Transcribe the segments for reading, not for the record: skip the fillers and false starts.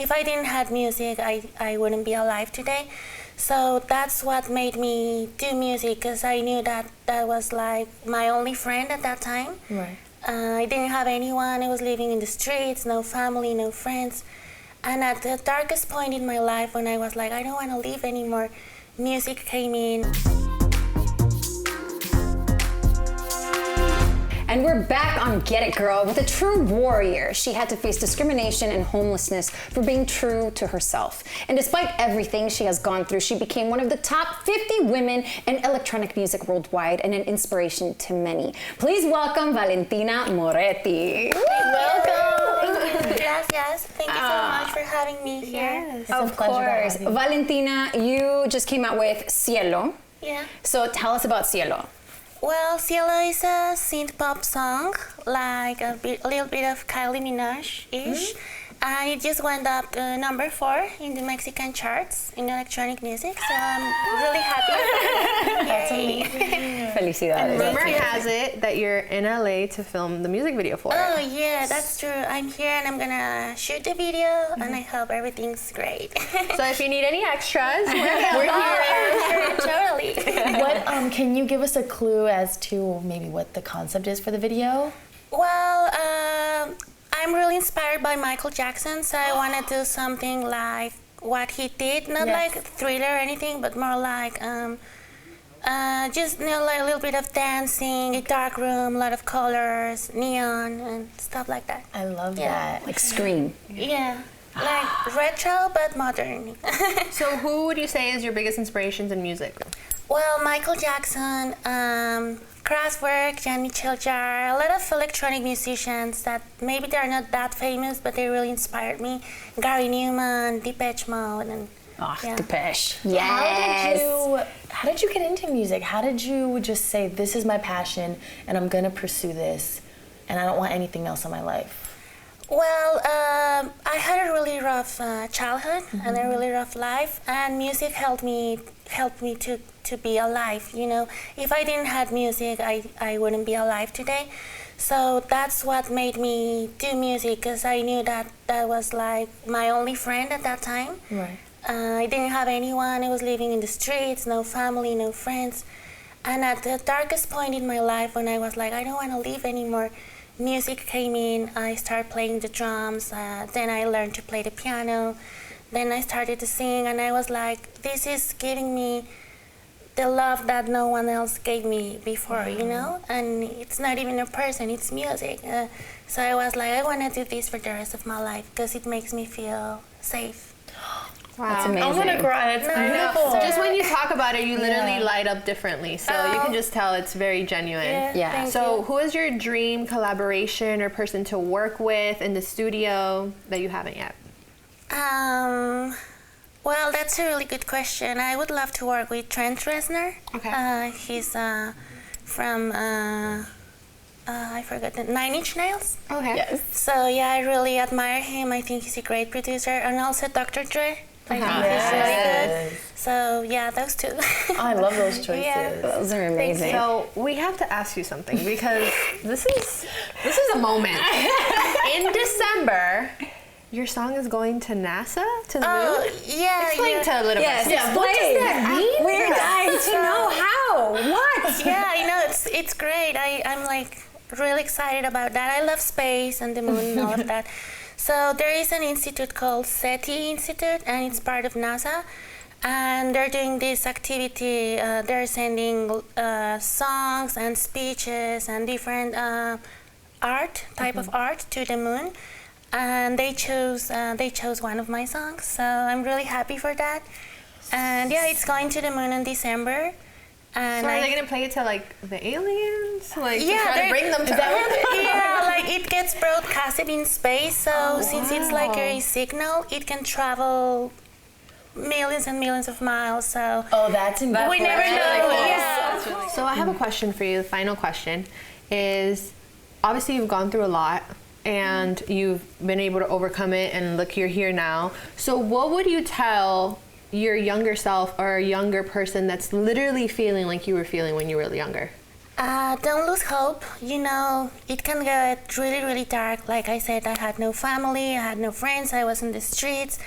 if I didn't have music, I wouldn't be alive today. So that's what made me do music, because I knew that that was like my only friend at that time. Right. I didn't have anyone. I was living in the streets, no family, no friends. And at the darkest point in my life, when I was like, I don't want to live anymore, music came in. And we're back on Get It Girl with a true warrior. She had to face discrimination and homelessness for being true to herself. And despite everything she has gone through, she became one of the top 50 women in electronic music worldwide and an inspiration to many. Please welcome Valentina Moretti. Welcome. Gracias. Thank you so much for having me here. Yes. Of course. Valentina, you just came out with Cielo. Yeah. So tell us about Cielo. Well, Cielo is a synth pop song, like a little bit of Kylie Minogue-ish. And it just went up to number 4 in the Mexican charts in electronic music, so I'm really happy. That's amazing. Felicidades. Rumor has it that you're in LA to film the music video for Oh it. yeah, that's true. I'm here and I'm gonna shoot the video, and I hope everything's great. So if you need any extras, we're here. Sure, totally. What can you give us a clue as to maybe what the concept is for the video? Well, I'm really inspired by Michael Jackson, so I want to do something like what he did, not like Thriller or anything, but more like just like a little bit of dancing, a dark room, a lot of colors, neon, and stuff like that. I love that. Like Scream. Yeah, like retro but modern. So who would you say is your biggest inspirations in music? Well, Michael Jackson, Kraftwerk, Jean-Michel Jarre, a lot of electronic musicians that maybe they're not that famous, but they really inspired me. Gary Newman, Depeche Mode, and Depeche. Yes. How did you get into music? How did you just say, this is my passion and I'm gonna pursue this and I don't want anything else in my life? Well, I had a really rough childhood and a really rough life, and music helped me to be alive. You know, if I didn't have music, I wouldn't be alive today. So that's what made me do music, because I knew that that was like my only friend at that time. Right. I didn't have anyone. I was living in the streets, no family, no friends. And at the darkest point in my life, when I was like, I don't want to live anymore, music came in. I started playing the drums. Then I learned to play the piano. Then I started to sing, and I was like, this is giving me the love that no one else gave me before, you know? And it's not even a person, it's music. So I was like, I want to do this for the rest of my life, because it makes me feel safe. Wow. That's amazing. I'm gonna cry. That's beautiful. So just when you talk about it, you literally light up differently. So you can just tell it's very genuine. Yeah. Thank So you. who is your dream collaboration or person to work with in the studio that you haven't yet? Well, that's a really good question. I would love to work with Trent Reznor. Okay. He's from, I forgot the 9 Inch Nails. Okay. Yes. So yeah, I really admire him. I think he's a great producer. And also Dr. Dre. I think he's really good. So yeah, those two. I love those choices. Yeah. Those are amazing. So we have to ask you something, because this is a moment. In December, your song is going to NASA, to the moon. Yeah. Explain to a little bit. Yeah, What does that mean? We're dying to know how. What? Yeah, I know, it's great. I'm like really excited about that. I love space and the moon and all of that. So there is an institute called SETI Institute, and it's part of NASA. And they're doing this activity. They're sending songs and speeches and different type of art to the moon. And they chose one of my songs. So I'm really happy for that. And yeah, it's going to the moon in December. And So are they gonna play it to like the aliens? Like to try they're- to bring them to Earth? Yeah, like it gets broadcasted in space, so since it's like a signal, it can travel millions and millions of miles. So That's incredible. we never know. Yeah. So I have a question for you. The final question is, obviously you've gone through a lot and you've been able to overcome it, and look, you're here now. So what would you tell your younger self or a younger person that's literally feeling like you were feeling when you were younger? Don't lose hope. You know, it can get really, really dark. Like I said, I had no family, I had no friends, I was in the streets.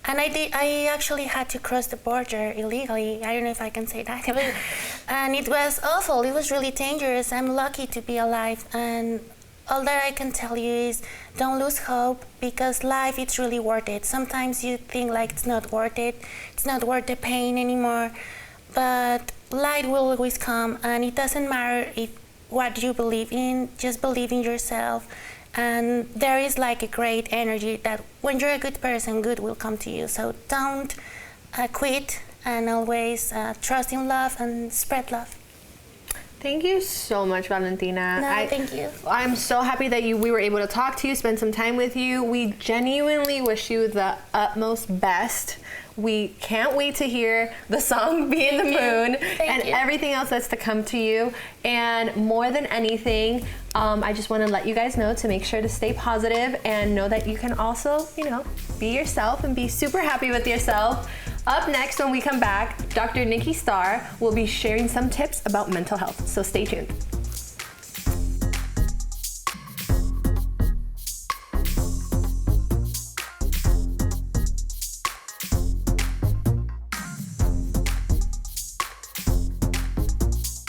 And I actually had to cross the border illegally. I don't know if I can say that. And it was awful. It was really dangerous. I'm lucky to be alive. And all that I can tell you is don't lose hope, because life is really worth it. Sometimes you think like it's not worth it. It's not worth the pain anymore. But light will always come, and it doesn't matter what you believe in. Just believe in yourself. And there is like a great energy that when you're a good person, good will come to you. So don't quit, and always trust in love and spread love. Thank you so much, Valentina. No, thank you. I'm so happy that we were able to talk to you, spend some time with you. We genuinely wish you the utmost best. We can't wait to hear the song Be in the Moon and everything else that's to come to you. And more than anything, I just want to let you guys know to make sure to stay positive and know that you can also, you know, be yourself and be super happy with yourself. Up next, when we come back, Dr. Nikki Starr will be sharing some tips about mental health. So stay tuned.